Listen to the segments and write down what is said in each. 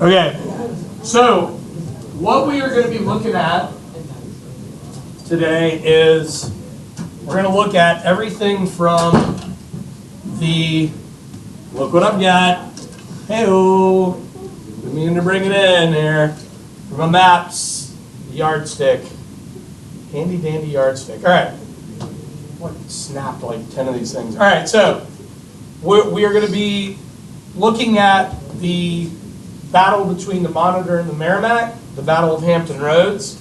Okay, so what we are going to be looking at today is we're going to look at everything from the, look what I've got, hey-oh, I'm meaning to bring it in here, from my maps, yardstick, handy dandy yardstick. All right, what snapped like 10 of these things. All right, so we are going to be looking at the battle between the Monitor and the Merrimack, the Battle of Hampton Roads.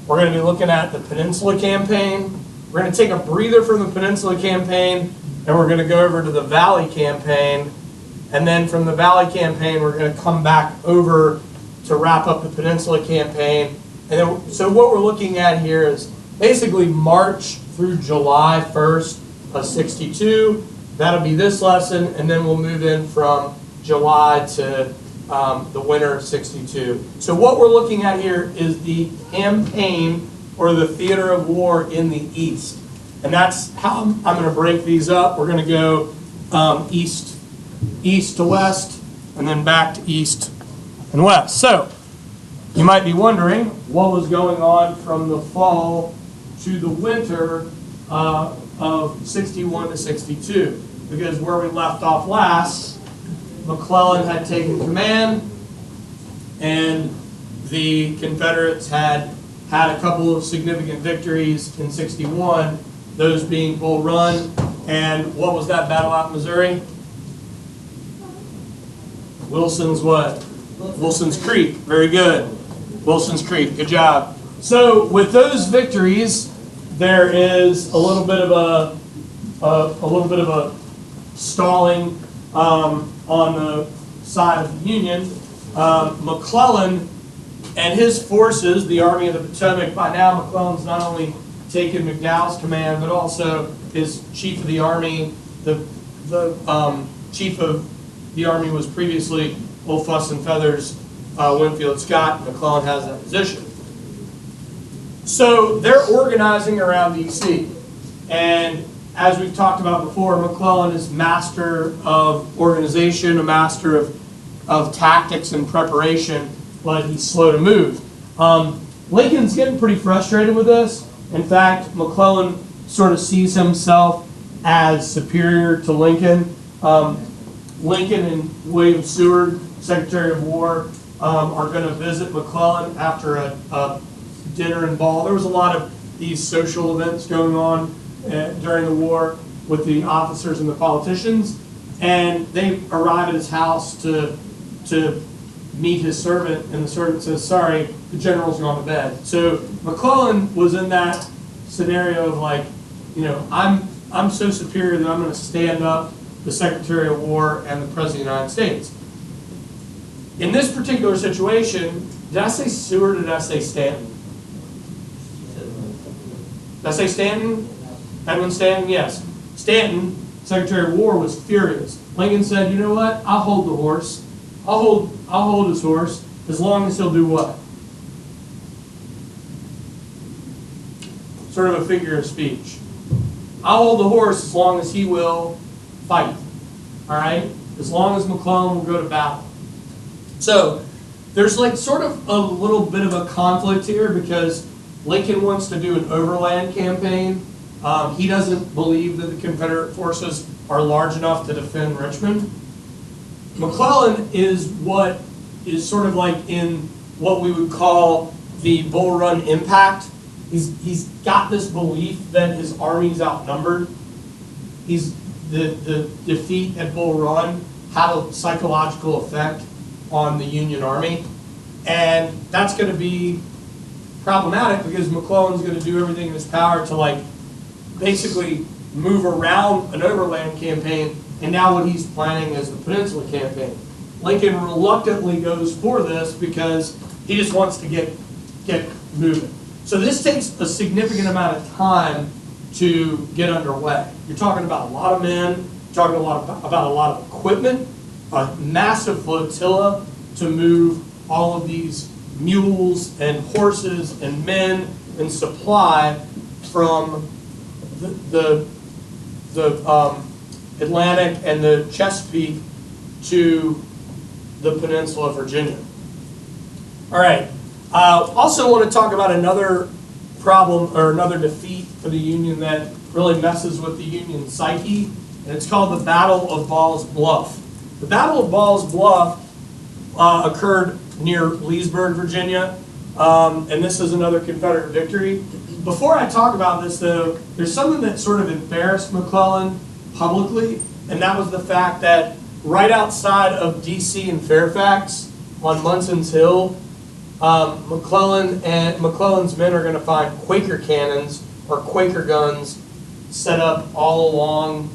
We're going to be looking at the Peninsula Campaign. We're going to take a breather from the Peninsula Campaign, and we're going to go over to the Valley Campaign. And then from the Valley Campaign, we're going to come back over to wrap up the Peninsula Campaign. And then, so what we're looking at here is basically March through July 1st of 62. That'll be this lesson, and then we'll move in from July to the winter of 62. So what we're looking at here is the campaign or the theater of war in the East. And that's how I'm going to break these up. We're going to go east to west and then back to east and west. So you might be wondering what was going on from the fall to the winter of 61 to 62. Because where we left off last, McClellan had taken command, and the Confederates had a couple of significant victories in 61, those being Bull Run, and what was that battle out in Missouri? Wilson's what? Wilson's Creek. Very good. Wilson's Creek. Good job. So with those victories, there is a little bit of a stalling on the side of the Union. McClellan and his forces, the Army of the Potomac, by now McClellan's not only taken McDowell's command, but also is chief of the army. The chief of the army was previously Old Fuss and Feathers Winfield Scott. McClellan has that position. So they're organizing around D.C. And as we've talked about before, McClellan is master of organization, a master of tactics and preparation, but he's slow to move. Lincoln's getting pretty frustrated with this. In fact, McClellan sort of sees himself as superior to Lincoln. Lincoln and William Seward, Secretary of War, are going to visit McClellan after a dinner and ball. There was a lot of these social events going on during the war with the officers and the politicians, and they arrive at his house to meet his servant, and the servant says, "Sorry, the general's gone to bed." So McClellan was in that scenario of like, you know, I'm so superior that I'm going to stand up the Secretary of War and the President of the United States. In this particular situation, did I say Seward or did I say Stanton? Did I say Stanton? Edwin Stanton? Yes. Stanton, Secretary of War, was furious. Lincoln said, "You know what? I'll hold the horse. I'll hold his horse as long as he'll do what?" Sort of a figure of speech. I'll hold the horse as long as he will fight. All right? As long as McClellan will go to battle. So there's like sort of a little bit of a conflict here because Lincoln wants to do an overland campaign. He doesn't believe that the Confederate forces are large enough to defend Richmond. McClellan is what is sort of like in what we would call the Bull Run impact. He's got this belief that his army's outnumbered. The defeat at Bull Run had a psychological effect on the Union Army, and that's going to be problematic because McClellan's going to do everything in his power to like basically move around an overland campaign, and now what he's planning is the Peninsula Campaign. Lincoln reluctantly goes for this because he just wants to get moving. So this takes a significant amount of time to get underway. You're talking about a lot of men, you're talking about a lot of equipment, a massive flotilla to move all of these mules and horses and men and supply from the Atlantic and the Chesapeake to the Peninsula of Virginia. All right. Also want to talk about another problem or another defeat for the Union that really messes with the Union psyche, and it's called the Battle of Ball's Bluff. The Battle of Ball's Bluff occurred near Leesburg, Virginia, and this is another Confederate victory. Before I talk about this, though, there's something that sort of embarrassed McClellan publicly, and that was the fact that right outside of D.C. and Fairfax, on Munson's Hill, McClellan's men are going to find Quaker cannons or Quaker guns set up all along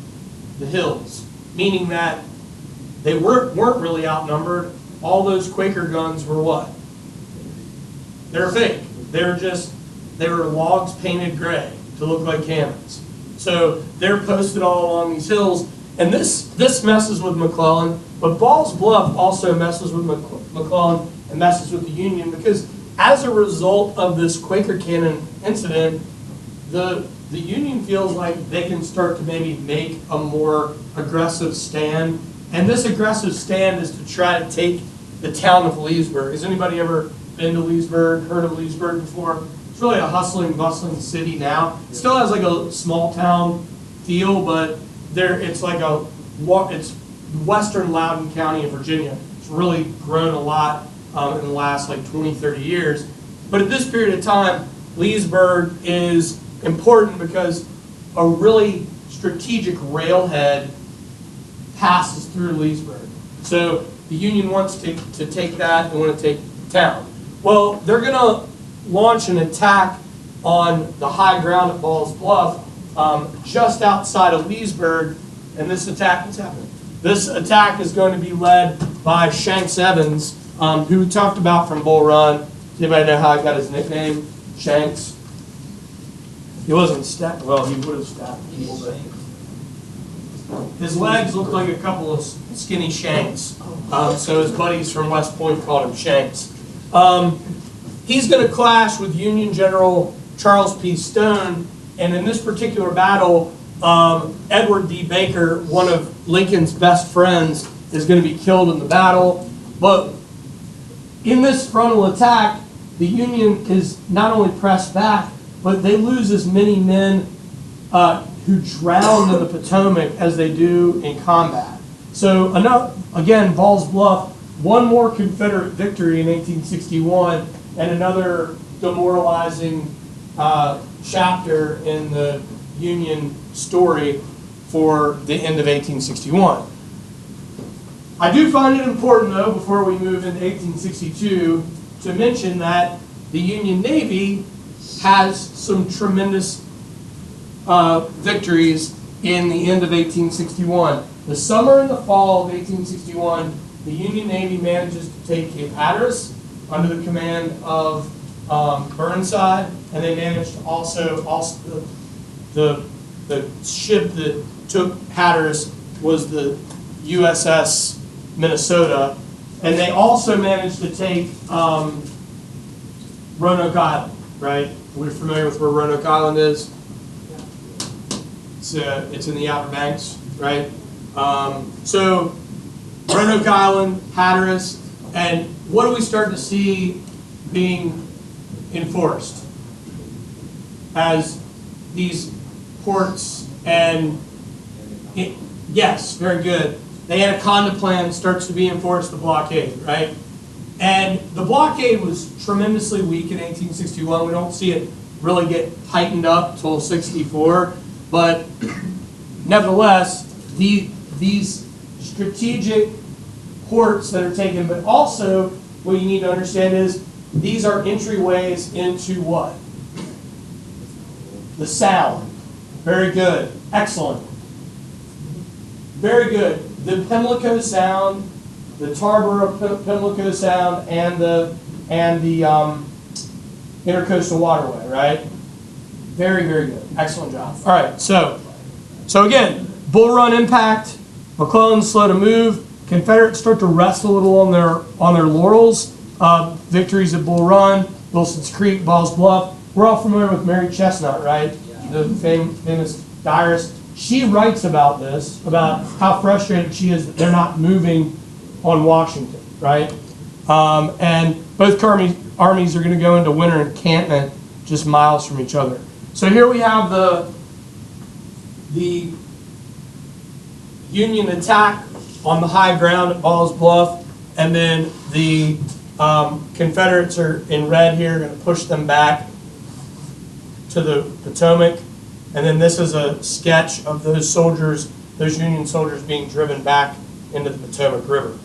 the hills, meaning that they weren't really outnumbered. All those Quaker guns were what? They were fake. They were logs painted gray to look like cannons. So they're posted all along these hills, and this messes with McClellan, but Ball's Bluff also messes with McClellan and messes with the Union, because as a result of this Quaker cannon incident, the Union feels like they can start to maybe make a more aggressive stand, and this aggressive stand is to try to take the town of Leesburg. Has anybody ever been to Leesburg, heard of Leesburg before? It's really a hustling, bustling city now. It still has like a small town feel, but it's western Loudoun County of Virginia. It's really grown a lot in the last like 20, 30 years. But at this period of time, Leesburg is important because a really strategic railhead passes through Leesburg. So the Union wants to take that and want to take the town. Well, they're going to launch an attack on the high ground at Ball's Bluff, just outside of Leesburg, and this attack is happening. This attack is going to be led by Shanks Evans, who we talked about from Bull Run. Does anybody know how he got his nickname, Shanks? He wasn't stacked. Well, he would have stacked people, but his legs looked like a couple of skinny shanks. So his buddies from West Point called him Shanks. He's going to clash with Union General Charles P. Stone, and in this particular battle, Edward D. Baker, one of Lincoln's best friends, is going to be killed in the battle. But in this frontal attack, the Union is not only pressed back, but they lose as many men who drowned in the Potomac as they do in combat. So again, Ball's Bluff, one more Confederate victory in 1861, and another demoralizing chapter in the Union story for the end of 1861. I do find it important, though, before we move into 1862, to mention that the Union Navy has some tremendous victories in the end of 1861. The summer and the fall of 1861, the Union Navy manages to take Cape Hatteras under the command of Burnside, and they managed to also the ship that took Hatteras was the USS Minnesota, and they also managed to take Roanoke Island, right? We're familiar with where Roanoke Island is. It's in the Outer Banks, right? So Roanoke Island, Hatteras, and what do we start to see being enforced as these ports and yes, very good. The Anaconda Plan starts to be enforced, the blockade, right? And the blockade was tremendously weak in 1861. We don't see it really get tightened up till 64, but nevertheless, these strategic ports that are taken, but also what you need to understand is these are entryways into what? The Sound. Very good. Excellent. Very good. The Pimlico Sound, the Tarboro Pimlico Sound, and the Intercoastal Waterway, right? Very, very good. Excellent job. All right, so again, Bull Run impact. McClellan's slow to move. Confederates start to rest a little on their laurels. Victories at Bull Run, Wilson's Creek, Ball's Bluff. We're all familiar with Mary Chestnut, right? The famous diarist. She writes about this, about how frustrated she is that they're not moving on Washington, right? And both armies are going to go into winter encampment just miles from each other. So here we have the Union attack on the high ground at Ball's Bluff, and then the Confederates are in red here, going to push them back to the Potomac. And then this is a sketch of those soldiers, those Union soldiers being driven back into the Potomac River.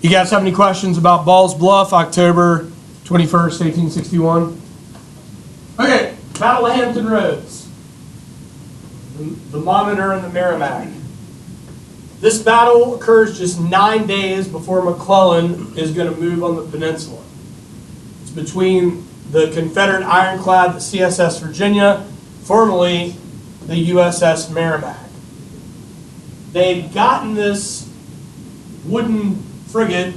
You guys have any questions about Ball's Bluff, October 21st, 1861? Okay, Battle of Hampton Roads. The Monitor and the Merrimack. This battle occurs just 9 days before McClellan is going to move on the peninsula. It's between the Confederate ironclad, the CSS Virginia, formerly the USS Merrimack. They'd gotten this wooden frigate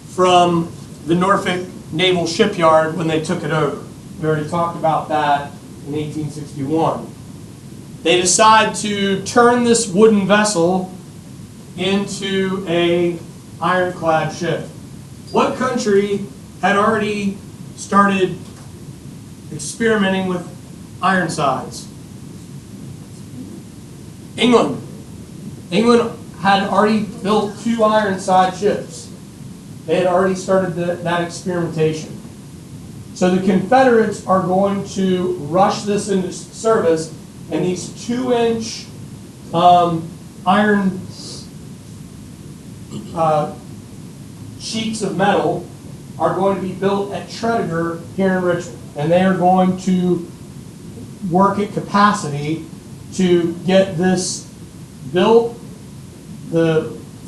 from the Norfolk Naval Shipyard when they took it over. We already talked about that in 1861. They decide to turn this wooden vessel into a ironclad ship. What country had already started experimenting with Ironsides? England. England had already built 2 Ironside ships. They had already started that experimentation. So the Confederates are going to rush this into service, and these 2-inch iron sheets of metal are going to be built at Tredegar here in Richmond. And they are going to work at capacity to get this built,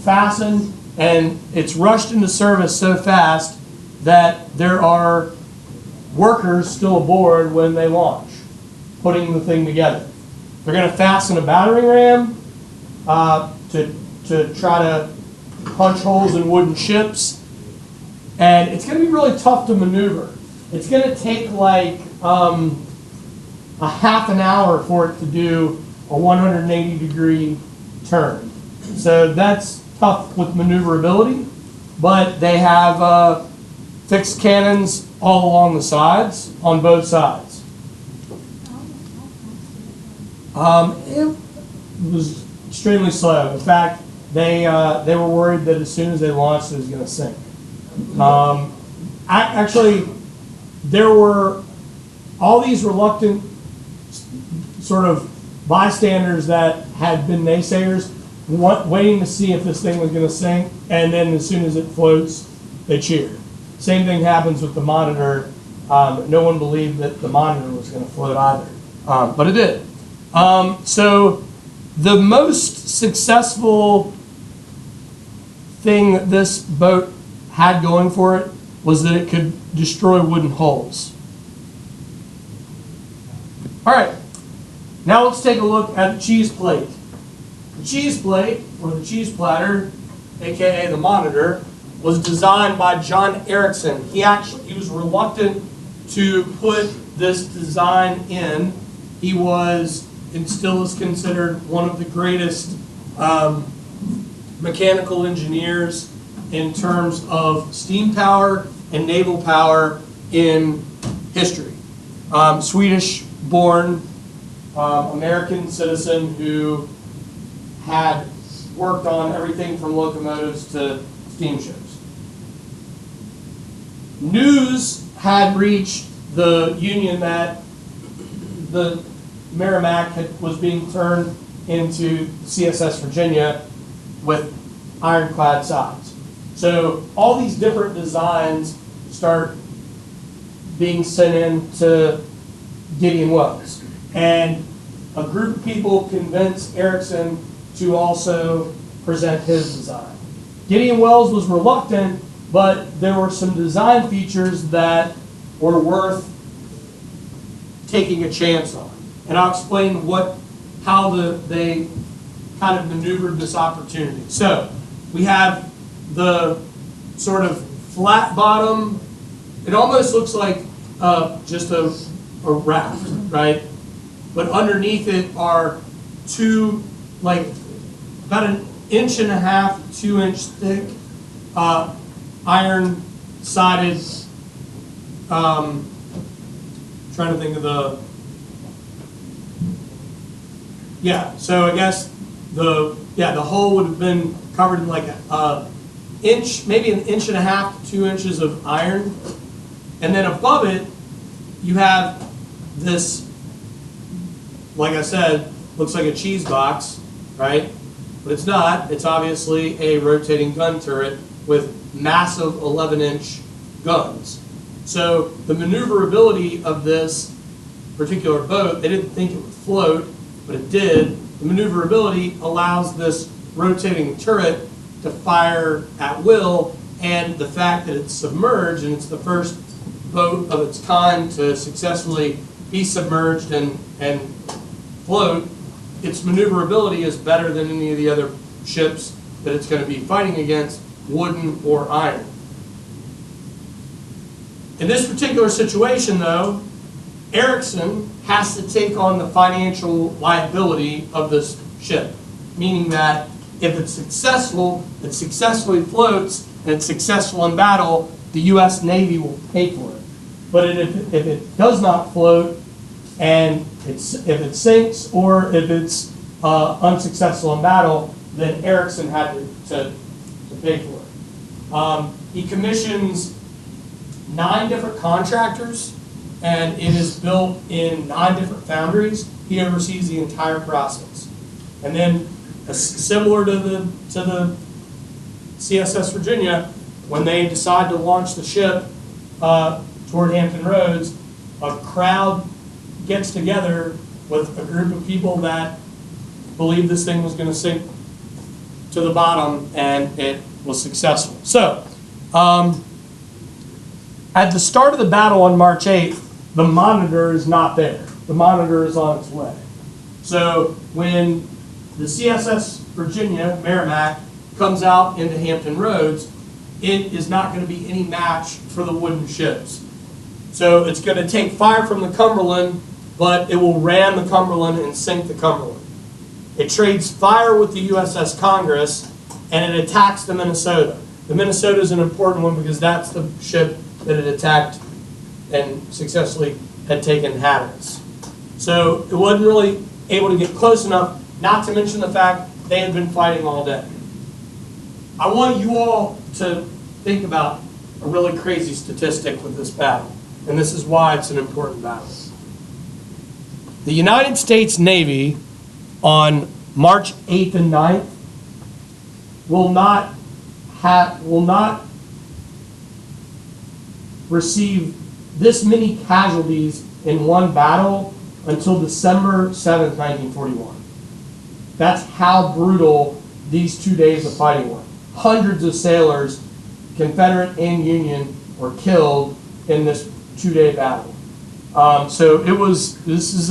fastened, and it's rushed into service so fast that there are workers still aboard when they launch, putting the thing together. They're going to fasten a battering ram to try to punch holes in wooden ships, and it's going to be really tough to maneuver. It's going to take like a half an hour for it to do a 180-degree turn. So that's tough with maneuverability, but they have fixed cannons all along the sides, on both sides. It was extremely slow. In fact, they were worried that as soon as they launched, it was going to sink. Actually, there were all these reluctant sort of bystanders that had been naysayers, waiting to see if this thing was going to sink, and then as soon as it floats, they cheer. Same thing happens with the Monitor. No one believed that the Monitor was going to float either, but it did. So the most successful thing that this boat had going for it was that it could destroy wooden hulls. All right, now let's take a look at the cheese plate. The cheese plate, or the cheese platter, aka the Monitor, was designed by John Erickson. He was reluctant to put this design in. He was, and still is considered, one of the greatest mechanical engineers in terms of steam power and naval power in history. Swedish-born American citizen who had worked on everything from locomotives to steamships. News had reached the Union that the Merrimack was being turned into CSS Virginia with ironclad sides. So all these different designs start being sent in to Gideon Wells. And a group of people convinced Erickson to also present his design. Gideon Wells was reluctant, but there were some design features that were worth taking a chance on. And I'll explain how they kind of maneuvered this opportunity. So we have the sort of flat bottom. It almost looks like just a raft, right? But underneath it are two like about an 1.5 to 2 inch thick iron sided, trying to think of the, yeah, so I guess the hull would have been covered in like a inch, maybe an 1.5 to 2 inches of iron. And then above it, you have this, like I said, looks like a cheese box, right? But it's not. It's obviously a rotating gun turret with massive 11-inch guns. So the maneuverability of this particular boat, they didn't think it would float, but it did. The maneuverability allows this rotating turret to fire at will, and the fact that it's submerged, and it's the first boat of its kind to successfully be submerged and float, its maneuverability is better than any of the other ships that it's going to be fighting against, wooden or iron. In this particular situation, though, Erickson has to take on the financial liability of this ship, meaning that if it's successful, it successfully floats, and it's successful in battle, the U.S. Navy will pay for it. But if it does not float, and if it sinks, or if it's unsuccessful in battle, then Erickson had to pay for it. He commissions 9 different contractors, and it is built in 9 different foundries. He oversees the entire process. And then, similar to the CSS Virginia, when they decide to launch the ship toward Hampton Roads, a crowd gets together with a group of people that believed this thing was going to sink to the bottom, and it was successful. So, at the start of the battle on March 8th, the Monitor is not there. The Monitor is on its way. So when the CSS Virginia, Merrimack, comes out into Hampton Roads, it is not going to be any match for the wooden ships. So it's going to take fire from the Cumberland, but it will ram the Cumberland and sink the Cumberland. It trades fire with the USS Congress, and it attacks the Minnesota. The Minnesota is an important one because that's the ship that it attacked and successfully had taken Hatteras. So it wasn't really able to get close enough, not to mention the fact they had been fighting all day. I want you all to think about a really crazy statistic with this battle, and this is why it's an important battle. The United States Navy on March 8th and 9th will not receive this many casualties in one battle until December 7th, 1941. That's how brutal these 2 days of fighting were. Hundreds of sailors, Confederate and Union, were killed in this 2-day battle. So this is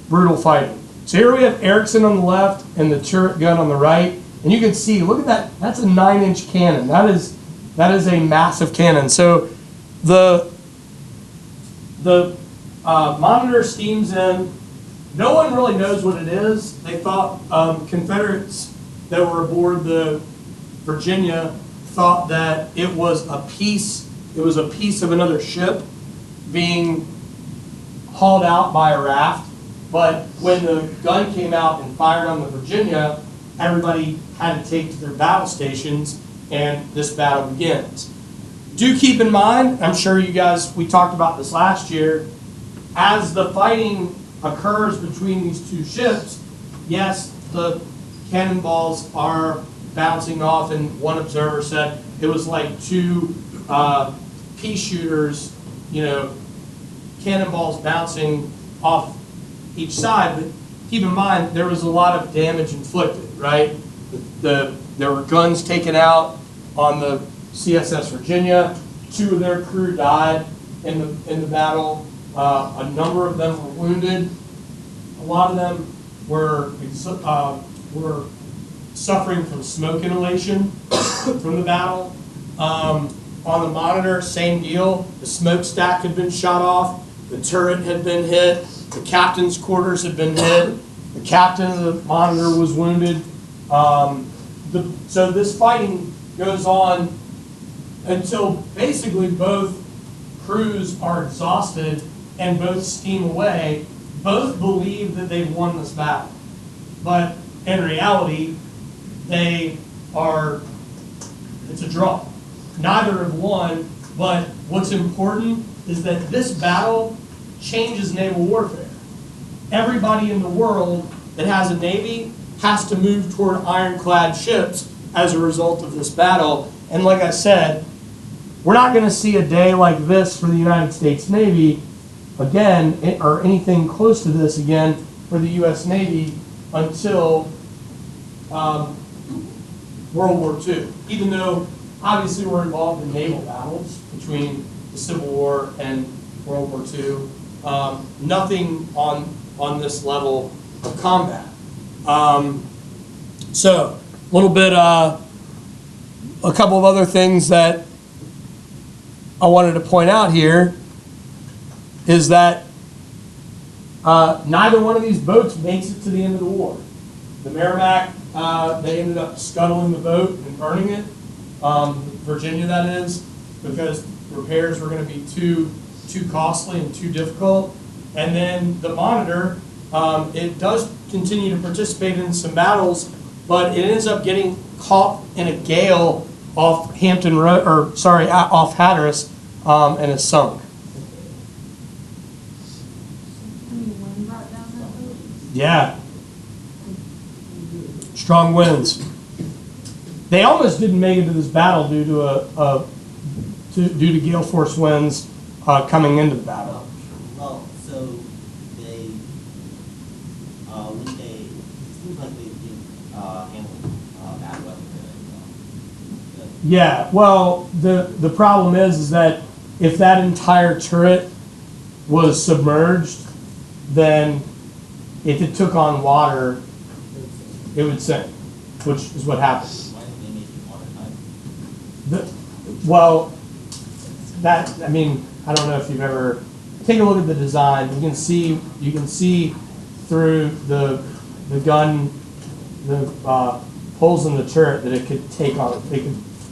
brutal fighting. So here we have Erickson on the left and the turret gun on the right. And you can see, look at that, that's a 9-inch cannon. That is a massive cannon. So the Monitor steams in. No one really knows what it is. They thought Confederates that were aboard the Virginia thought that it was a piece of another ship being hauled out by a raft. But when the gun came out and fired on the Virginia, everybody had to take to their battle stations, and this battle begins. Do keep in mind, I'm sure you guys, we talked about this last year, as the fighting occurs between these two ships, yes, the cannonballs are bouncing off, and one observer said it was like 2 pea shooters, cannonballs bouncing off each side. But keep in mind, there was a lot of damage inflicted, right? There were guns taken out on the CSS Virginia. 2 of their crew died in the battle. A number of them were wounded. A lot of them were suffering from smoke inhalation from the battle. On the Monitor, same deal. The smokestack had been shot off. The turret had been hit. The captain's quarters had been hit. The captain of the Monitor was wounded. So this fighting goes on until basically both crews are exhausted and both steam away. Both believe that they've won this battle, but in reality, it's a draw. Neither have won, but what's important is that this battle changes naval warfare. Everybody in the world that has a navy has to move toward ironclad ships as a result of this battle. And like I said, we're not going to see a day like this for the United States Navy again, or anything close to this again for the U.S. Navy until World War II. Even though obviously we're involved in naval battles between the Civil War and World War II, nothing on this level of combat. So, a little bit, a couple of other things that I wanted to point out here is that neither one of these boats makes it to the end of the war. The Merrimack, they ended up scuttling the boat and burning it. Virginia, that is, because repairs were going to be too costly and too difficult. And then the Monitor, it does continue to participate in some battles, but it ends up getting caught in a gale off Hampton Road, or sorry, off Hatteras, and is sunk. Yeah. Strong winds. They almost didn't make it to this battle due to due to gale force winds coming into the battle. Well, so they, when they, it seems like they did handle bad weather. Yeah. Well, the problem is that if that entire turret was submerged, then if it took on water, it would sink, which is what happened. Why didn't they make it watertight? Well, I mean, I don't know if you've ever take a look at the design. You can see through the gun, the holes in the turret that it could take on.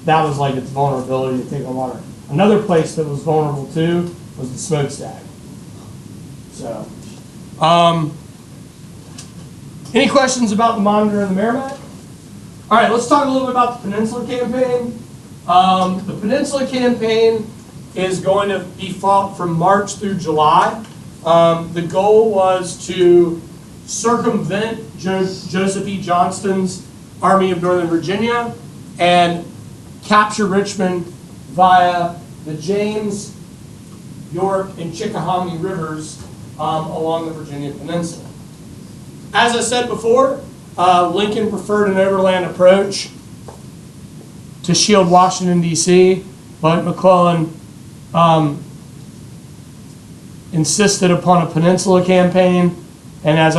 That was like its vulnerability to take on water. Another place that was vulnerable too was the smokestack. So, any questions about the Monitor and the Merrimack? All right, let's talk a little bit about the Peninsula Campaign. The Peninsula Campaign is going to be fought from March through July. The goal was to circumvent Joseph E. Johnston's Army of Northern Virginia and capture Richmond via the James, York, and Chickahominy rivers along the Virginia Peninsula. As I said before, Lincoln preferred an overland approach to shield Washington, D.C., but McClellan insisted upon a Peninsula campaign, and as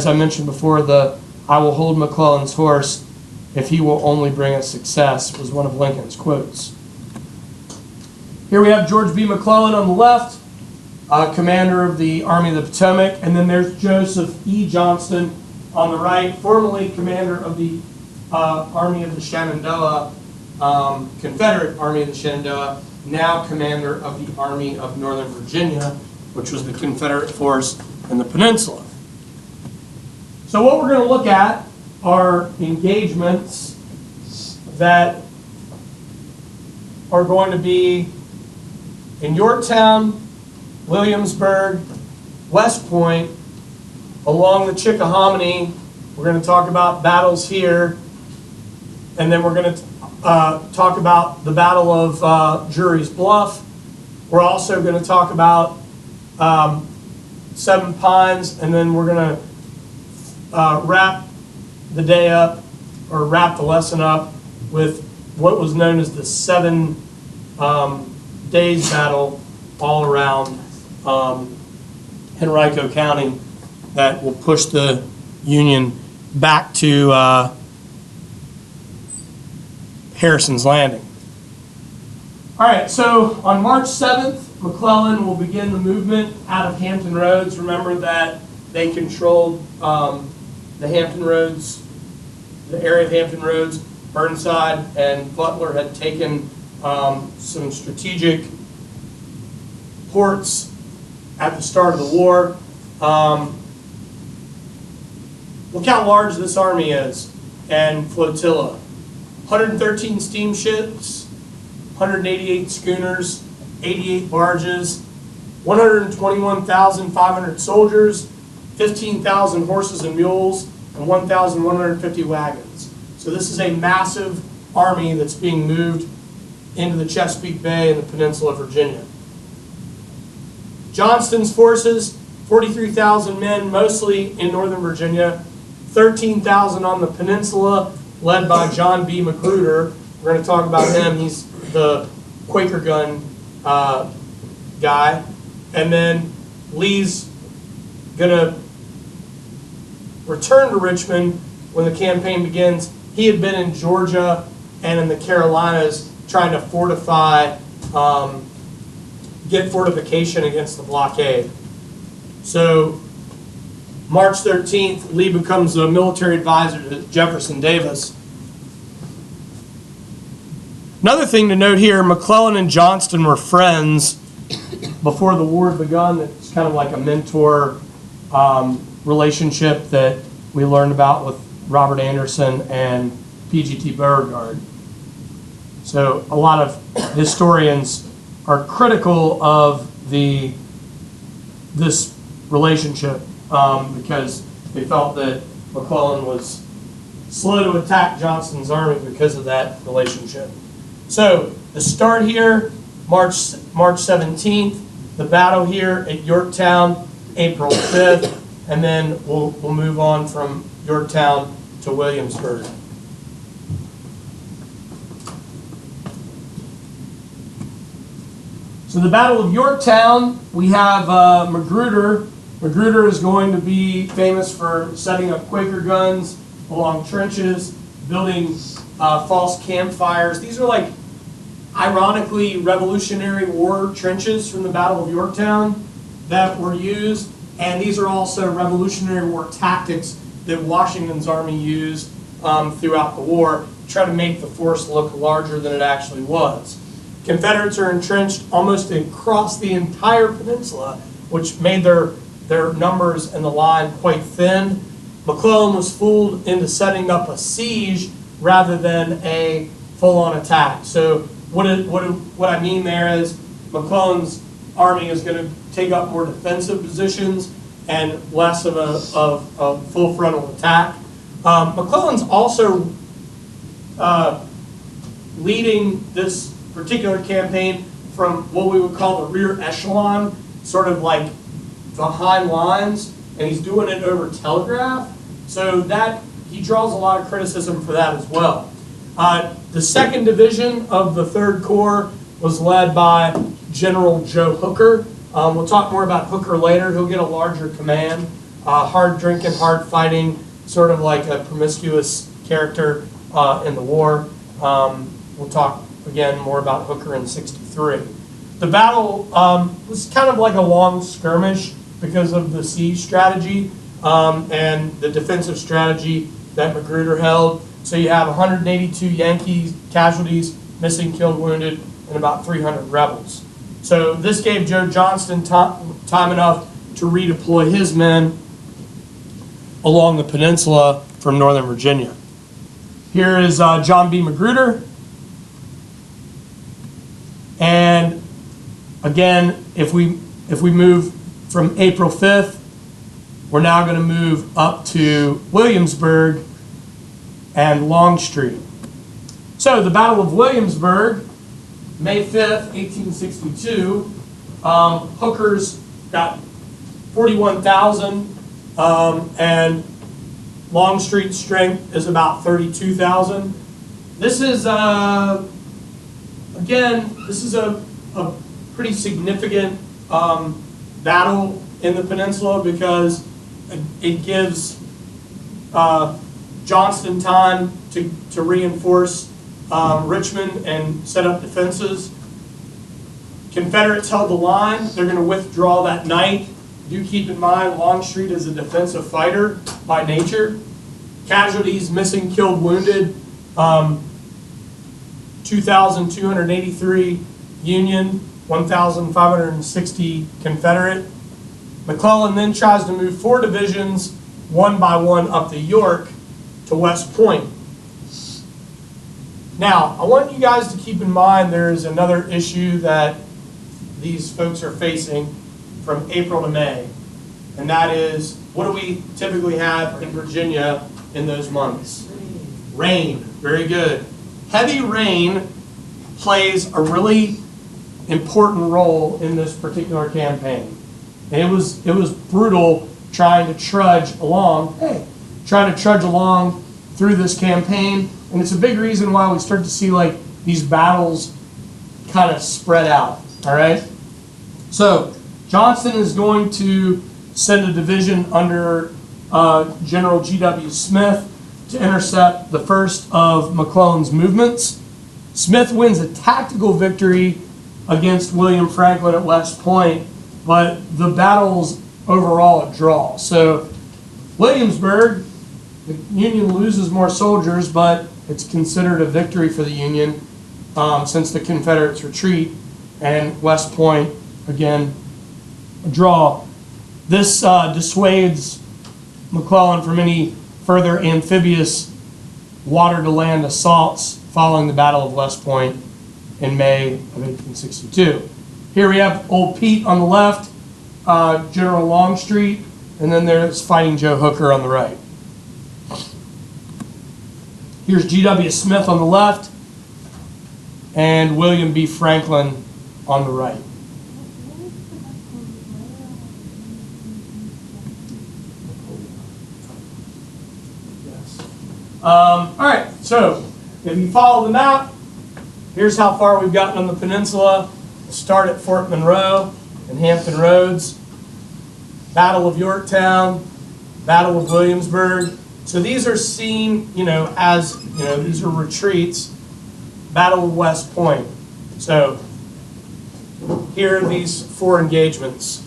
I mentioned before, "I will hold McClellan's horse if he will only bring us success" was one of Lincoln's quotes. Here we have George B. McClellan on the left, commander of the Army of the Potomac, and then there's Joseph E. Johnston on the right, formerly commander of the Army of the Shenandoah, Confederate Army of the Shenandoah, now commander of the Army of Northern Virginia, which was the Confederate force in the Peninsula. So what we're going to look at are engagements that are going to be in Yorktown, Williamsburg, West Point, along the Chickahominy. We're going to talk about battles here, and then we're going to talk about the Battle of Drury's Bluff. We're also going to talk about Seven Pines, and then we're going to wrap the day up, or wrap the lesson up, with what was known as the 7 days battle all around Henrico County that will push the Union back to Harrison's Landing. All right, so on March 7th, McClellan will begin the movement out of Hampton Roads. Remember that they controlled the Hampton Roads the area of Hampton Roads, Burnside and Butler had taken some strategic ports at the start of the war. Look how large this army is and flotilla. 113 steamships, 188 schooners, 88 barges, 121,500 soldiers, 15,000 horses and mules, and 1,150 wagons. So this is a massive army that's being moved into the Chesapeake Bay and the peninsula of Virginia. Johnston's forces, 43,000 men, mostly in northern Virginia, 13,000 on the peninsula, led by John B. Magruder. We're going to talk about him. He's the Quaker gun guy. And then Lee's going to return to Richmond when the campaign begins. He had been in Georgia and in the Carolinas trying to fortify, get fortification against the blockade. So March 13th, Lee becomes a military advisor to Jefferson Davis. Another thing to note here, McClellan and Johnston were friends before the war had begun. It's kind of like a mentor relationship that we learned about with Robert Anderson and P.G.T. Beauregard. So a lot of historians are critical of this relationship because they felt that McClellan was slow to attack Johnston's army because of that relationship. So the start here, March 17th, the battle here at Yorktown, April 5th, and then we'll move on from Yorktown to Williamsburg. So the Battle of Yorktown, we have Magruder. Magruder is going to be famous for setting up Quaker guns along trenches, building false campfires. These are like, ironically, Revolutionary War trenches from the Battle of Yorktown that were used. And these are also Revolutionary War tactics that Washington's army used throughout the war to try to make the force look larger than it actually was. Confederates are entrenched almost across the entire peninsula, which made their numbers and the line quite thin. McClellan was fooled into setting up a siege rather than a full-on attack. So what I mean there is McClellan's army is going to take up more defensive positions and less of a full frontal attack. McClellan's also leading this particular campaign from what we would call the rear echelon, sort of like behind lines, and he's doing it over telegraph. So that he draws a lot of criticism for that as well. The 2nd Division of the 3rd Corps was led by General Joe Hooker. We'll talk more about Hooker later. He'll get a larger command. Hard drinking, hard fighting, sort of like a promiscuous character in the war. We'll talk again more about Hooker in '63. The battle was kind of like a long skirmish because of the siege strategy and the defensive strategy that Magruder held. So you have 182 Yankee casualties, missing, killed, wounded, and about 300 rebels. So this gave Joe Johnston time enough to redeploy his men along the peninsula from northern Virginia. Here is John B. Magruder. And again, if we move from April 5th, we're now going to move up to Williamsburg and Longstreet. So the Battle of Williamsburg, May 5th, 1862, Hooker's got 41,000, and Longstreet's strength is about 32,000. This is, again, this is a pretty significant battle in the peninsula because it gives Johnston time to reinforce Richmond and set up defenses. Confederates held the line. They're going to withdraw that night. Do keep in mind Longstreet is a defensive fighter by nature. Casualties, missing, killed, wounded, 2,283 Union, 1,560 Confederate. McClellan then tries to move 4 divisions, one by one, up the York to West Point. Now, I want you guys to keep in mind there's another issue that these folks are facing from April to May, and that is, what do we typically have in Virginia in those months? Rain. Very good. Heavy rain plays a really important role in this particular campaign. And it was brutal trying to trudge along through this campaign, and it's a big reason why we start to see like these battles kind of spread out. All right. So Johnston is going to send a division under General G.W. Smith to intercept the first of McClellan's movements. Smith wins a tactical victory against William Franklin at West Point, but the battle's overall a draw. So Williamsburg, the Union loses more soldiers, but it's considered a victory for the Union since the Confederates retreat. And West Point, again, a draw. This dissuades McClellan from any further amphibious water-to-land assaults following the Battle of West Point in May of 1862. Here we have Old Pete on the left, General Longstreet, and then there's Fighting Joe Hooker on the right. Here's G.W. Smith on the left, and William B. Franklin on the right. All right, so if you follow the map, here's how far we've gotten on the peninsula. We'll start at Fort Monroe and Hampton Roads, Battle of Yorktown, Battle of Williamsburg. So these are seen, as, these are retreats. Battle of West Point. So here are these 4 engagements.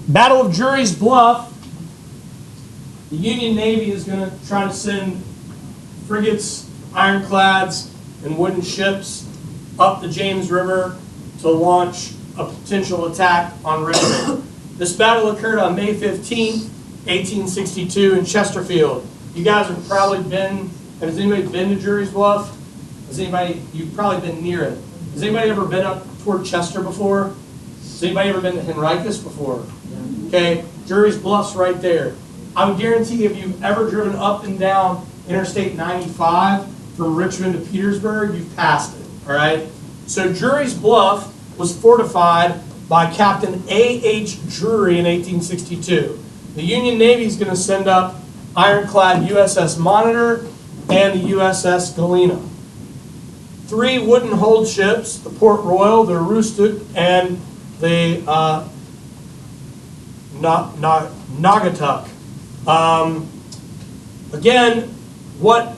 Battle of Drury's Bluff. The Union Navy is going to try to send frigates, ironclads, and wooden ships up the James River to launch a potential attack on Richmond. This battle occurred on May 15, 1862 in Chesterfield. You guys have probably been, has anybody been to Drury's Bluff? You've probably been near it. Has anybody ever been up toward Chester before? Has anybody ever been to Henricus before? Okay, Drury's Bluff's right there. I would guarantee if you've ever driven up and down Interstate 95 from Richmond to Petersburg, you've passed it, all right? So Drury's Bluff was fortified by Captain A.H. Drury in 1862. The Union Navy is going to send up ironclad USS Monitor and the USS Galena. 3 wooden hold ships, the Port Royal, the Aroostook, and the Naugatuck. Again, what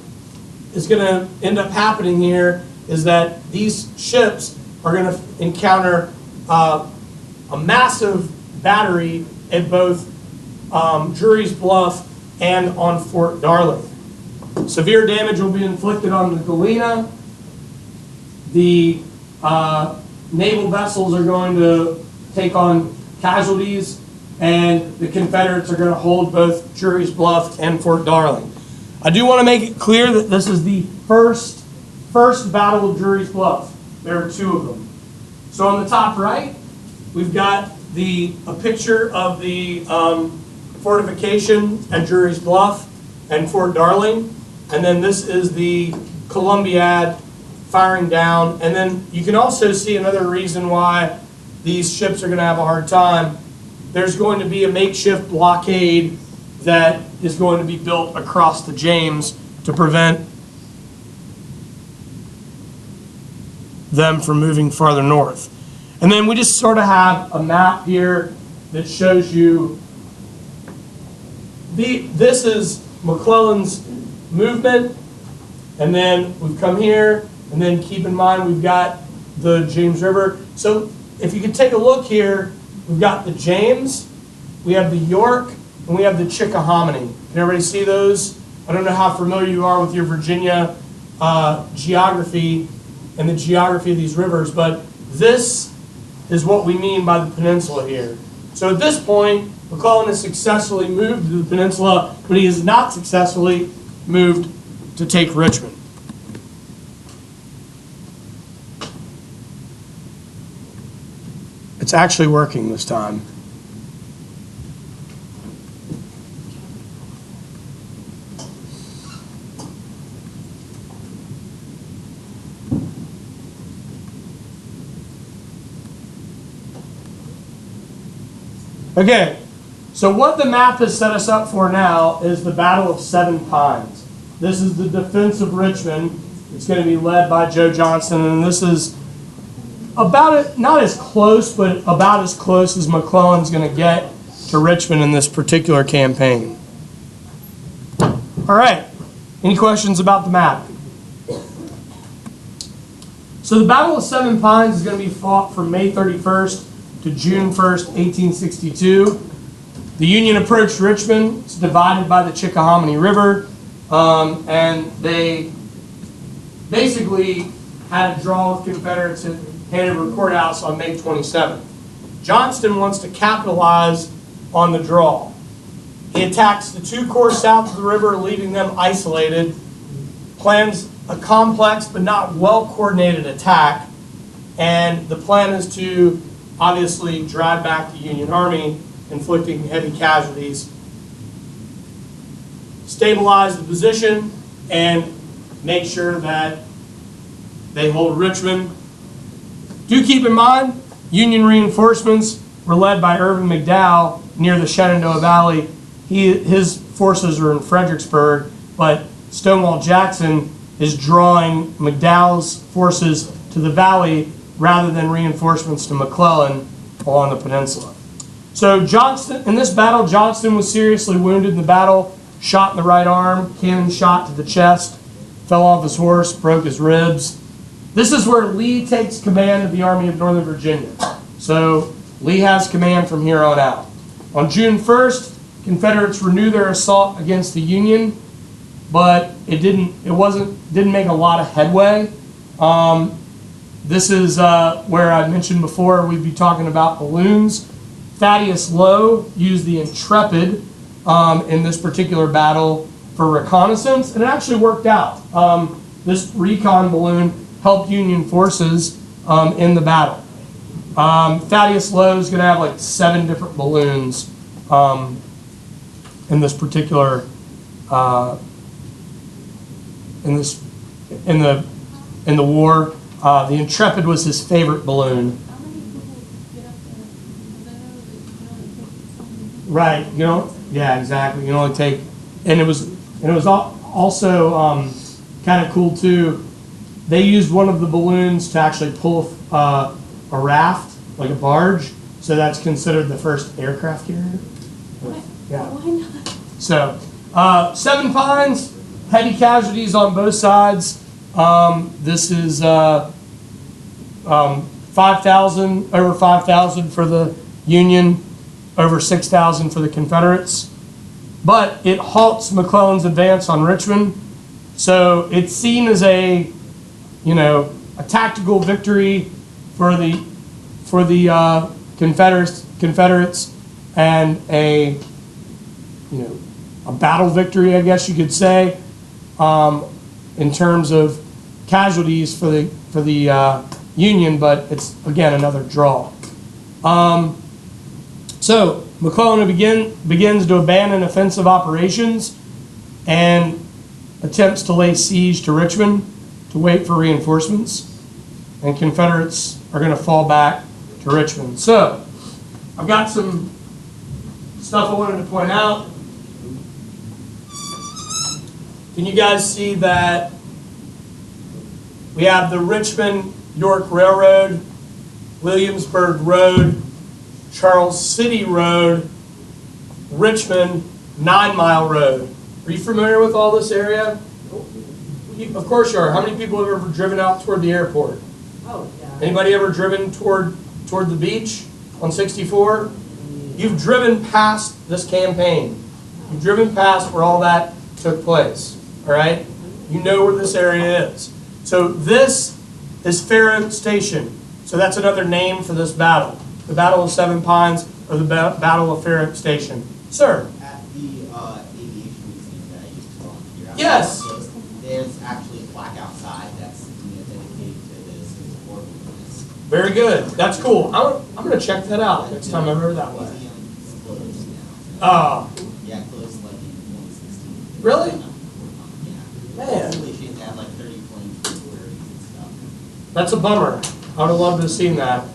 is going to end up happening here is that these ships are going to encounter a massive battery at both Drury's Bluff and on Fort Darling. Severe damage will be inflicted on the Galena. The naval vessels are going to take on casualties, and the Confederates are going to hold both Drury's Bluff and Fort Darling. I do want to make it clear that this is the first Battle of Drury's Bluff. There are 2 of them. So on the top right, we've got a picture of the fortification at Drury's Bluff and Fort Darling, and then this is the Columbiad firing down. And then you can also see another reason why these ships are going to have a hard time. There's going to be a makeshift blockade that is going to be built across the James to prevent them from moving farther north. And then we just sort of have a map here that shows you this is McClellan's movement, and then we've come here, and then keep in mind we've got the James River. So if you could take a look here, we've got the James, we have the York, and we have the Chickahominy. Can everybody see those? I don't know how familiar you are with your Virginia geography and the geography of these rivers, but this is what we mean by the peninsula here. So at this point, McClellan has successfully moved to the peninsula, but he has not successfully moved to take Richmond. It's actually working this time. Okay, so what the map has set us up for now is the Battle of Seven Pines. This is the defense of Richmond. It's going to be led by Joe Johnston, and this is not as close, but about as close as McClellan's going to get to Richmond in this particular campaign. All right, any questions about the map? So the Battle of Seven Pines is going to be fought from May 31st to June 1st, 1862. The Union approached Richmond. It's divided by the Chickahominy River, and they basically had a draw with Confederates at Hanover Courthouse on May 27th. Johnston wants to capitalize on the draw. He attacks the two corps south of the river, leaving them isolated, plans a complex but not well-coordinated attack, and the plan is to obviously drive back the Union Army, inflicting heavy casualties, stabilize the position, and make sure that they hold Richmond. Do keep in mind, Union reinforcements were led by Irvin McDowell near the Shenandoah Valley. His forces are in Fredericksburg, but Stonewall Jackson is drawing McDowell's forces to the valley rather than reinforcements to McClellan along the peninsula. So Johnston, in this battle, Johnston was seriously wounded in the battle, shot in the right arm, cannon shot to the chest, fell off his horse, broke his ribs. This is where Lee takes command of the Army of Northern Virginia. So Lee has command from here on out. On June 1st, Confederates renew their assault against the Union, but it didn't make a lot of headway. This is where I mentioned before we'd be talking about balloons. Thaddeus Lowe used the Intrepid in this particular battle for reconnaissance, and it actually worked out. This recon balloon helped Union forces in the battle. Thaddeus Lowe is going to have like 7 different balloons in this particular in the war. The Intrepid was his favorite balloon. How many people get up there? Because I know that you can only take so many people. Right. Yeah, exactly. You can only take, and it was also kind of cool too. They used one of the balloons to actually pull a raft, like a barge. So that's considered the first aircraft carrier. Yeah. Why not? So, Seven Pines, heavy casualties on both sides. This is 5,000, over 5,000 for the Union, over 6,000 for the Confederates. But it halts McClellan's advance on Richmond. So it's seen as a tactical victory for the Confederates and a battle victory, I guess you could say, in terms of casualties for the Union, but it's again another draw. So McClellan begins to abandon offensive operations and attempts to lay siege to Richmond to wait for reinforcements, and Confederates are going to fall back to Richmond. So I've got some stuff I wanted to point out. Can you guys see that we have the Richmond-York Railroad, Williamsburg Road, Charles City Road, Richmond 9 Mile Road? Are you familiar with all this area? Of course you are. How many people have ever driven out toward the airport? Oh, yeah. Anybody ever driven toward the beach on 64? you've driven past this campaign. You've driven past where all that took place, all right? You know where this area is. So this is Fair Station. So that's another name for this battle. The Battle of Seven Pines or the Battle of Fair Station. Sir? At the aviation museum that I used to volunteer at. Yes. There's actually a plaque outside that's dedicated to this and support of this. Very good. That's cool. I'm going to check that out next time I'm over that way. Museum's closed now. Oh, Yeah, closed like in 2016. Really? Yeah. Man. It's really shame to have like 30 planes and stuff. that's a bummer. I would have loved to have seen that.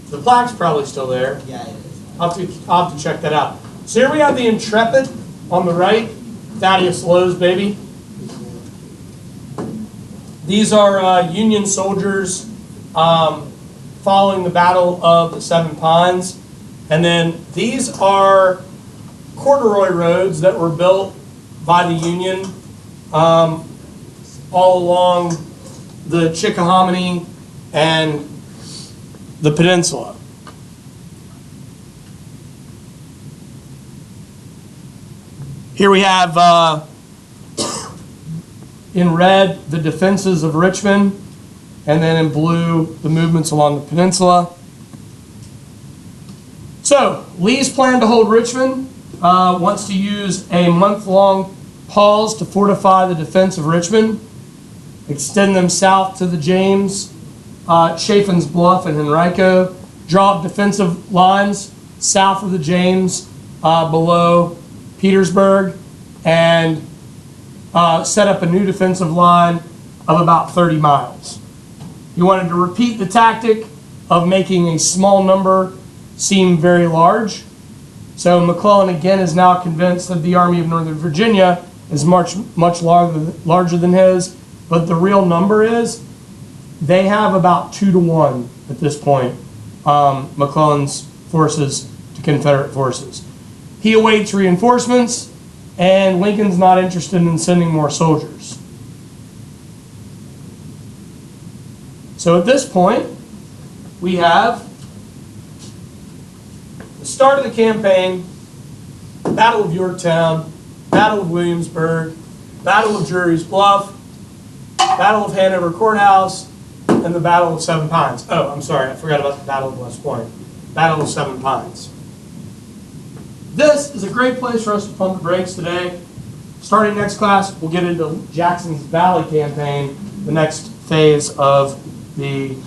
The plaque's probably still there. Yeah, it is. I'll have to check that out. So here we have the Intrepid on the right. Thaddeus Lowe's baby. These are Union soldiers following the Battle of the Seven Pines. And then these are corduroy roads that were built by the Union all along the Chickahominy and the peninsula. Here we have in red the defenses of Richmond, and then in blue the movements along the peninsula. So Lee's plan to hold Richmond wants to use a month-long pause to fortify the defense of Richmond, extend them south to the James, Chaffin's Bluff, and Henrico, draw up defensive lines south of the James below Petersburg, and set up a new defensive line of about 30 miles. He wanted to repeat the tactic of making a small number seem very large. So McClellan again is now convinced that the Army of Northern Virginia is much larger than his, but the real number is they have about 2-to-1 at this point, McClellan's forces to Confederate forces. He awaits reinforcements, and Lincoln's not interested in sending more soldiers. So at this point, we have the start of the campaign, Battle of Yorktown, Battle of Williamsburg, Battle of Drury's Bluff, Battle of Hanover Courthouse, and the Battle of Seven Pines. Oh, I'm sorry, I forgot about the Battle of West Point. Battle of Seven Pines. This is a great place for us to pump the brakes today. Starting next class, we'll get into Jackson's Valley campaign, the next phase of the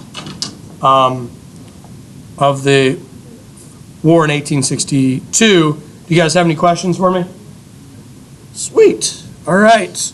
war in 1862. Do you guys have any questions for me? Sweet. All right.